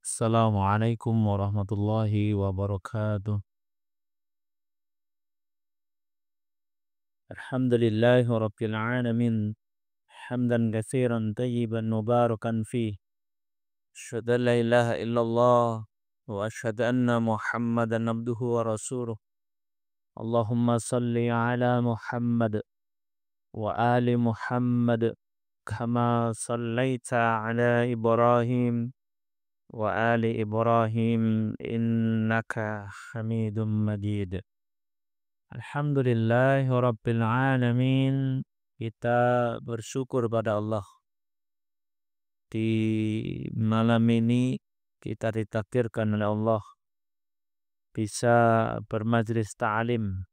Assalamualaikum warahmatullahi wabarakatuh. Alhamdulillahi rabbil alamin. Hamdan katsiran tayyiban mubarakan fih. Asyhadu an la ilaha illallah wa asyhadu anna Muhammadan abduhu wa rasuluh. Allahumma salli ala Muhammad wa ali Muhammad kama sallaita ala Ibrahim wa ali Ibrahim innaka Hamidum Majid. Alhamdulillahirabbil alamin. Kita bersyukur pada Allah. Di malam ini kita ditakdirkan oleh Allah bisa bermajlis ta'lim.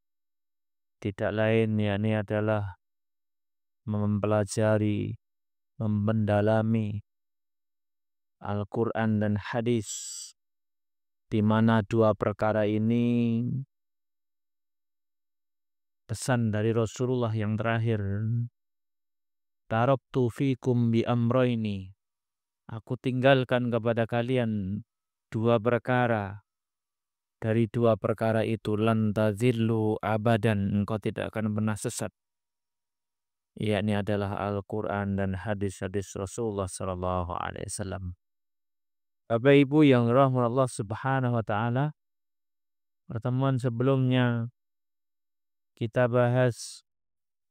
Tidak lain yakni adalah mempelajari, mendalami Al-Quran dan hadis, di mana dua perkara ini pesan dari Rasulullah yang terakhir. Taraktu fikum bi amroini. Aku tinggalkan kepada kalian dua perkara. Dari dua perkara itu lan tazillu abadan, engkau tidak akan pernah sesat. Yakni adalah Al-Quran dan hadis-hadis Rasulullah sallallahu alaihi wasallam. Bapak Ibu yang dirahmati Allah Subhanahu wa taala, pertemuan sebelumnya kita bahas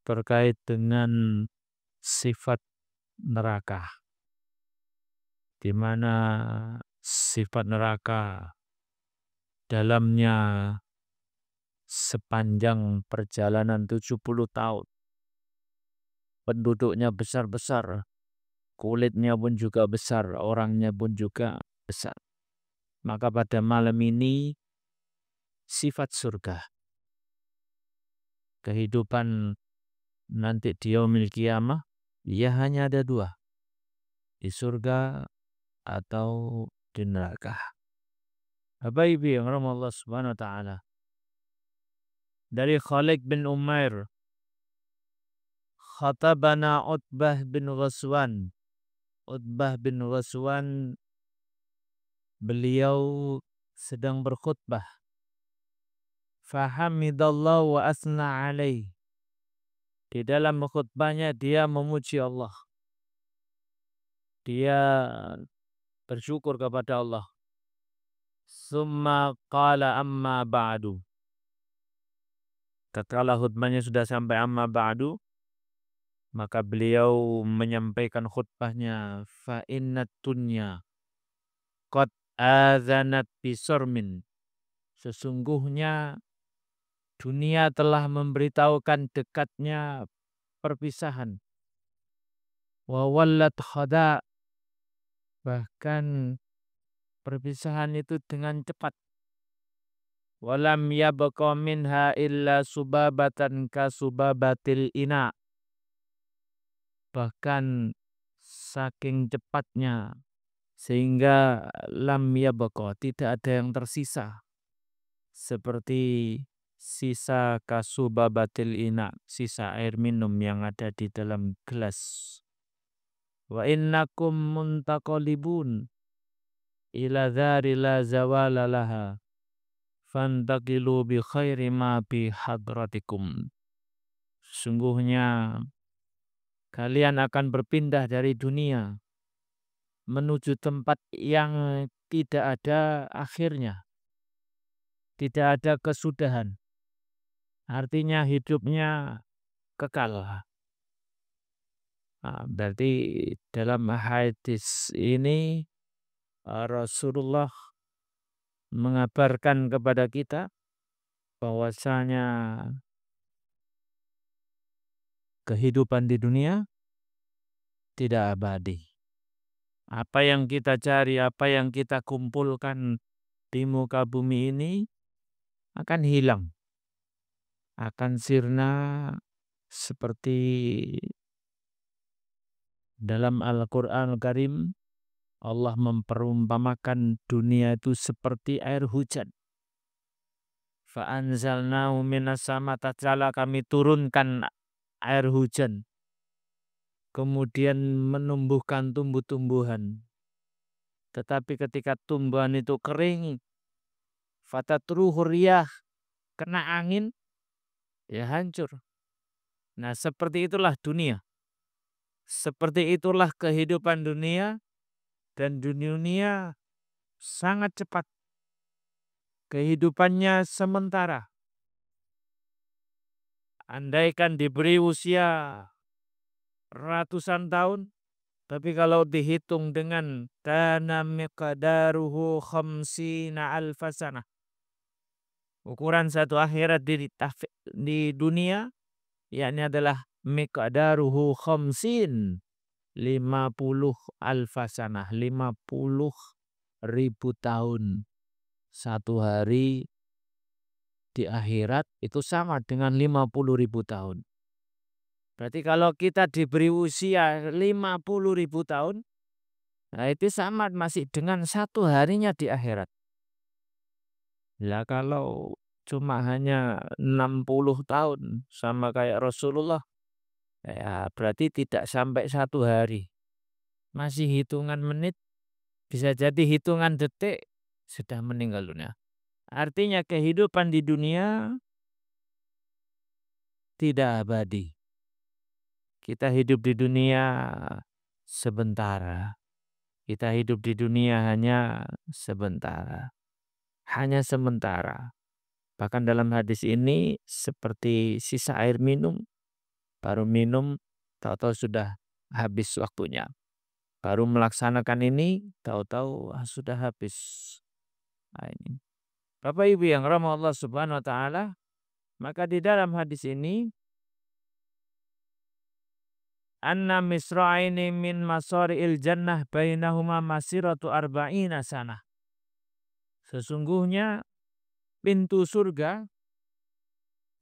terkait dengan sifat neraka, di mana sifat neraka dalamnya sepanjang perjalanan 70 tahun. Penduduknya besar-besar, kulitnya pun juga besar, orangnya pun juga besar. Maka pada malam ini sifat surga, kehidupan nanti di yaumil qiyamah, ya hanya ada dua, di surga atau di neraka. Bapak Ibu yang rahmat Allah Subhanahu wa taala, dari Khalid bin Umair, khatabana Utbah bin Ghazwan. Utbah bin Ghazwan, beliau sedang berkhutbah. Fahamidallah wa asna alaih. Di dalam khutbahnya dia memuji Allah. Dia bersyukur kepada Allah. Summa qala amma ba'du. Tatkala khutbahnya sudah sampai amma ba'du, maka beliau menyampaikan khutbahnya, fa innat dunya qad azanat bisurmin. Sesungguhnya dunia telah memberitahukan dekatnya perpisahan. Wa wallat khada, bahkan perpisahan itu dengan cepat. Walam yabqa minha illa subabatan ka subabatil ina. Bahkan saking cepatnya sehingga lam yabqa, tidak ada yang tersisa. Seperti sisa kasubabatil ina, sisa air minum yang ada di dalam gelas. Wa innakum muntaqalibun ila dzari la zawala laha fantaqilu bi khairi ma bi hadratikum. Sungguhnya kalian akan berpindah dari dunia menuju tempat yang tidak ada akhirnya, tidak ada kesudahan. Artinya hidupnya kekal. Nah, berarti dalam hadis ini Rasulullah mengabarkan kepada kita bahwasanya kehidupan di dunia tidak abadi. Apa yang kita cari, apa yang kita kumpulkan di muka bumi ini akan hilang, akan sirna, seperti dalam Al-Quran Al-Karim Allah memperumpamakan dunia itu seperti air hujan. Fa'anzalnahu minas sama, tatkala kami turunkan air hujan, kemudian menumbuhkan tumbuh-tumbuhan. Tetapi ketika tumbuhan itu kering, fatatruhu riyah, kena angin, ya hancur. Nah, seperti itulah dunia. Seperti itulah kehidupan dunia, dan dunia sangat cepat. Kehidupannya sementara. Andaikan diberi usia ratusan tahun, tapi kalau dihitung dengan kana miqdaruhu khamsina alfasana, ukuran satu akhirat di dunia, yakni adalah miqdaruhu khamsin, 50 alfasana, 50.000 tahun. Satu hari di akhirat itu sama dengan 50.000 tahun. Berarti kalau kita diberi usia 50.000 tahun, nah itu sama masih dengan satu harinya di akhirat. Lah kalau cuma hanya 60 tahun sama kayak Rasulullah, ya berarti tidak sampai satu hari. Masih hitungan menit, bisa jadi hitungan detik sudah meninggal dunia. Artinya kehidupan di dunia tidak abadi. Kita hidup di dunia sebentar. Kita hidup di dunia hanya sebentar. Hanya sementara. Bahkan dalam hadis ini seperti sisa air minum. Baru minum, tahu-tahu sudah habis waktunya. Baru melaksanakan ini, tahu-tahu sudah habis. Nah, ini. Bapak Ibu yang rahmat Allah Subhanahu wa taala, maka di dalam hadis ini anna misra'aini min masari'il jannah bainahuma masiratu arba'ina sanah. Sesungguhnya pintu surga,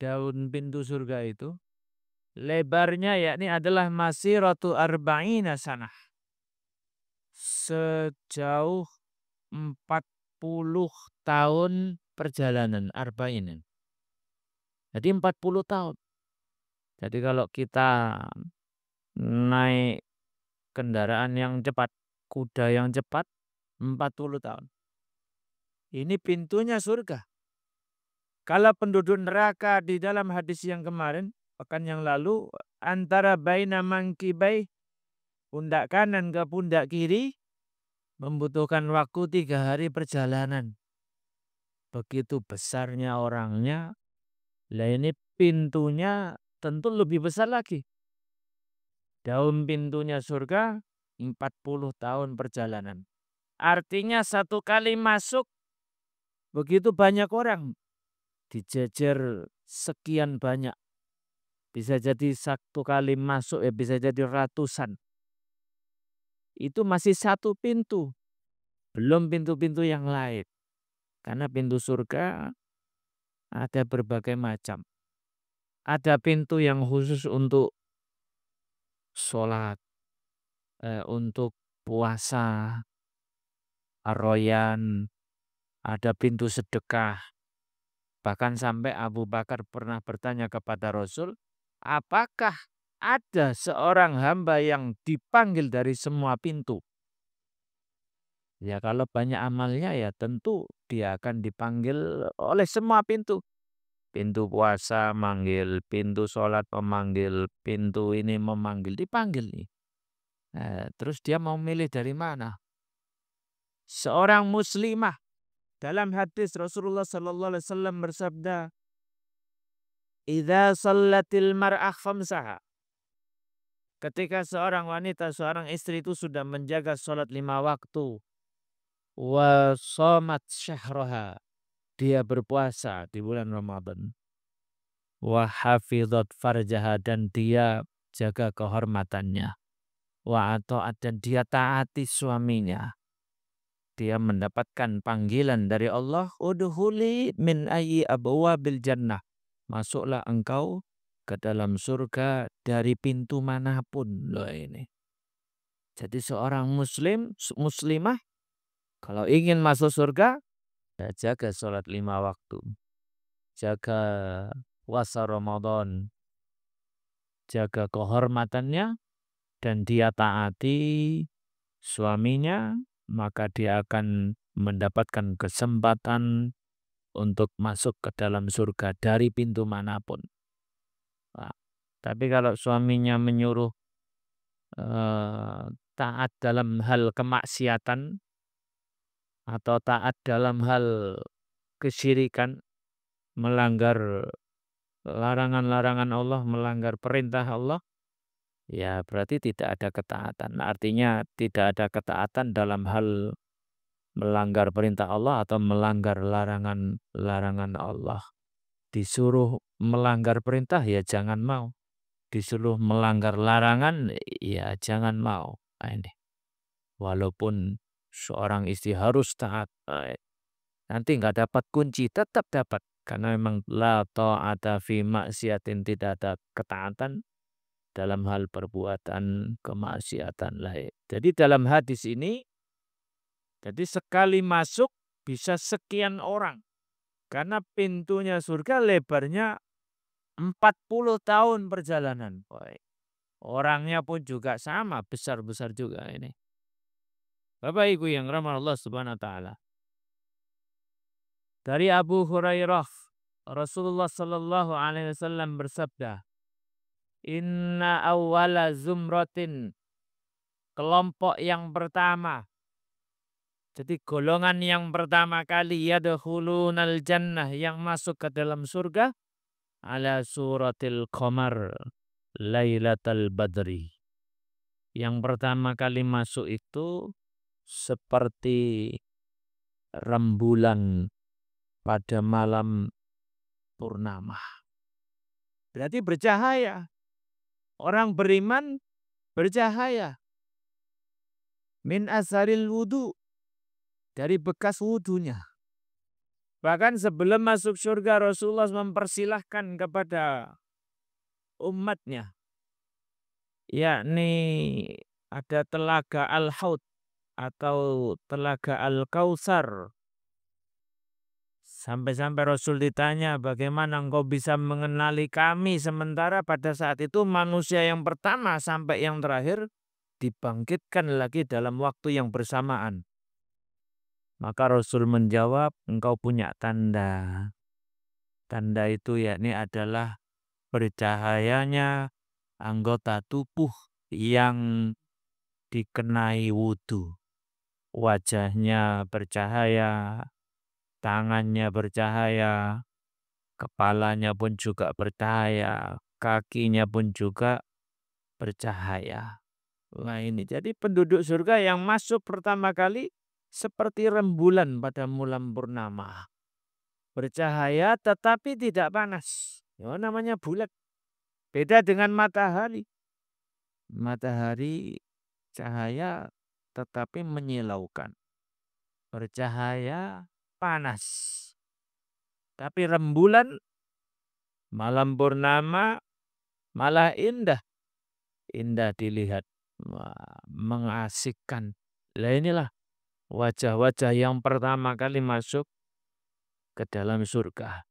daun pintu surga itu lebarnya yakni adalah masiratu arba'ina sanah. Sejauh 40 tahun perjalanan arba'in. Jadi 40 tahun. Jadi kalau kita naik kendaraan yang cepat, kuda yang cepat, 40 tahun. Ini pintunya surga. Kalau penduduk neraka di dalam hadis yang kemarin, pekan yang lalu, antara baina mangkibai, pundak kanan ke pundak kiri, membutuhkan waktu 3 hari perjalanan. Begitu besarnya orangnya, lah ini pintunya tentu lebih besar lagi. Daun pintunya surga 40 tahun perjalanan. Artinya satu kali masuk begitu banyak orang. Dijejer sekian banyak. Bisa jadi satu kali masuk ya bisa jadi ratusan. Itu masih satu pintu. Belum pintu-pintu yang lain. Karena pintu surga ada berbagai macam. Ada pintu yang khusus untuk sholat, untuk puasa, royan, ada pintu sedekah. Bahkan sampai Abu Bakar pernah bertanya kepada Rasul, apakah ada seorang hamba yang dipanggil dari semua pintu? Ya kalau banyak amalnya ya tentu dia akan dipanggil oleh semua pintu. Pintu puasa manggil, pintu sholat memanggil, pintu ini memanggil, dipanggil nih. Terus dia mau milih dari mana? Seorang muslimah, dalam hadis Rasulullah sallallahu alaihi wasallam bersabda, "Idza shallatil mar'ah khamsaha." Ketika seorang wanita, seorang istri itu sudah menjaga sholat 5 waktu, wa shamat syahraha, dia berpuasa di bulan Ramadan, wa hafizat farjaha, dan dia jaga kehormatannya, wa ata'at, dan dia taati suaminya, dia mendapatkan panggilan dari Allah, udhuli min ayyi abwabil jannah, masuklah engkau ke dalam surga dari pintu manapun. Loh ini. Jadi seorang muslimah kalau ingin masuk surga, ya jaga sholat 5 waktu, jaga puasa Ramadan, jaga kehormatannya, dan dia taati suaminya, maka dia akan mendapatkan kesempatan untuk masuk ke dalam surga dari pintu manapun. Nah, tapi kalau suaminya menyuruh taat dalam hal kemaksiatan atau taat dalam hal kesyirikan, melanggar larangan-larangan Allah, melanggar perintah Allah, ya berarti tidak ada ketaatan. Artinya tidak ada ketaatan dalam hal melanggar perintah Allah atau melanggar larangan Allah. Disuruh melanggar perintah ya jangan mau. Disuruh melanggar larangan ya jangan mau. Nah, ini. Walaupun seorang istri harus taat, nanti nggak dapat kunci, tetap dapat. Karena memang la ta'ata fi maksiatin, tidak ada ketaatan dalam hal perbuatan kemaksiatan lain. Jadi dalam hadis ini, jadi sekali masuk bisa sekian orang. Karena pintunya surga lebarnya 40 tahun perjalanan. Orangnya pun juga sama, besar-besar juga ini. Bapak Ibu yang rahmat Allah Subhanahu wa taala. Dari Abu Hurairah, Rasulullah sallallahu alaihi wasallam bersabda, "Inna awwala zumratin," kelompok yang pertama. Jadi golongan yang pertama kali yadkhulunal jannah, yang masuk ke dalam surga, ala suratil qamar lailatal badri. Yang pertama kali masuk itu seperti rembulan pada malam purnama. Berarti bercahaya. Orang beriman bercahaya. Min asharil wudu, dari bekas wudunya. Bahkan sebelum masuk surga, Rasulullah mempersilahkan kepada umatnya, yakni ada telaga Al-Haud atau telaga Al-Kautsar. Sampai-sampai Rasul ditanya, bagaimana engkau bisa mengenali kami, sementara pada saat itu manusia yang pertama sampai yang terakhir dibangkitkan lagi dalam waktu yang bersamaan. Maka Rasul menjawab, engkau punya tanda. Tanda itu yakni adalah bercahayanya anggota tubuh yang dikenai wudu. Wajahnya bercahaya, tangannya bercahaya, kepalanya pun juga bercahaya, kakinya pun juga bercahaya. Nah ini, jadi penduduk surga yang masuk pertama kali seperti rembulan pada bulan purnama. Bercahaya tetapi tidak panas. Ya, namanya bulat. Beda dengan matahari. Matahari cahaya tetapi menyilaukan. Bercahaya panas. Tapi rembulan malam purnama malah indah. Indah dilihat. Wah, mengasihkan. Lah inilah wajah-wajah yang pertama kali masuk ke dalam surga.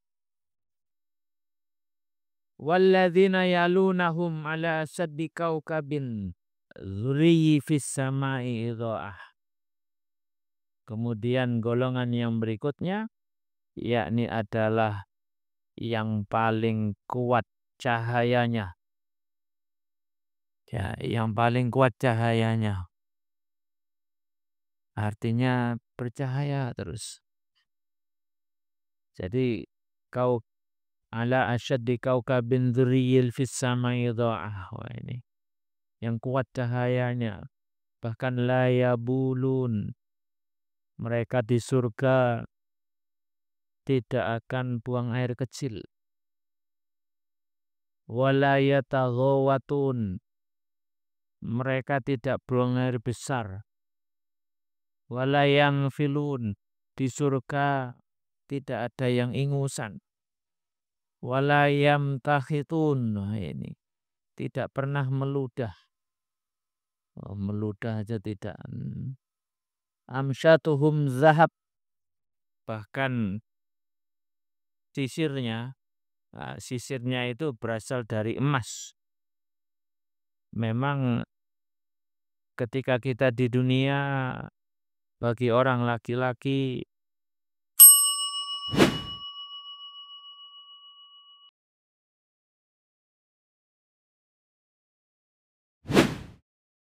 Walladzina yalunahum ala saddi kaukabin dzuriyyi fis samai idha'ah. Kemudian golongan yang berikutnya yakni adalah yang paling kuat cahayanya. Ya, yang paling kuat cahayanya. Artinya bercahaya terus. Jadi kau ala asyaddi kaukabin dzurriyyil fis samai dha'ah. Wah ini yang kuat cahayanya, bahkan la yabulun, mereka di surga tidak akan buang air kecil. Wala yataghawatun, mereka tidak buang air besar. Wala yanfilun, di surga tidak ada yang ingusan. Wala yamtakhitun, ini tidak pernah meludah. Meludah aja tidak. Amsyatuhum zahab, bahkan sisirnya itu berasal dari emas. Memang ketika kita di dunia bagi orang laki-laki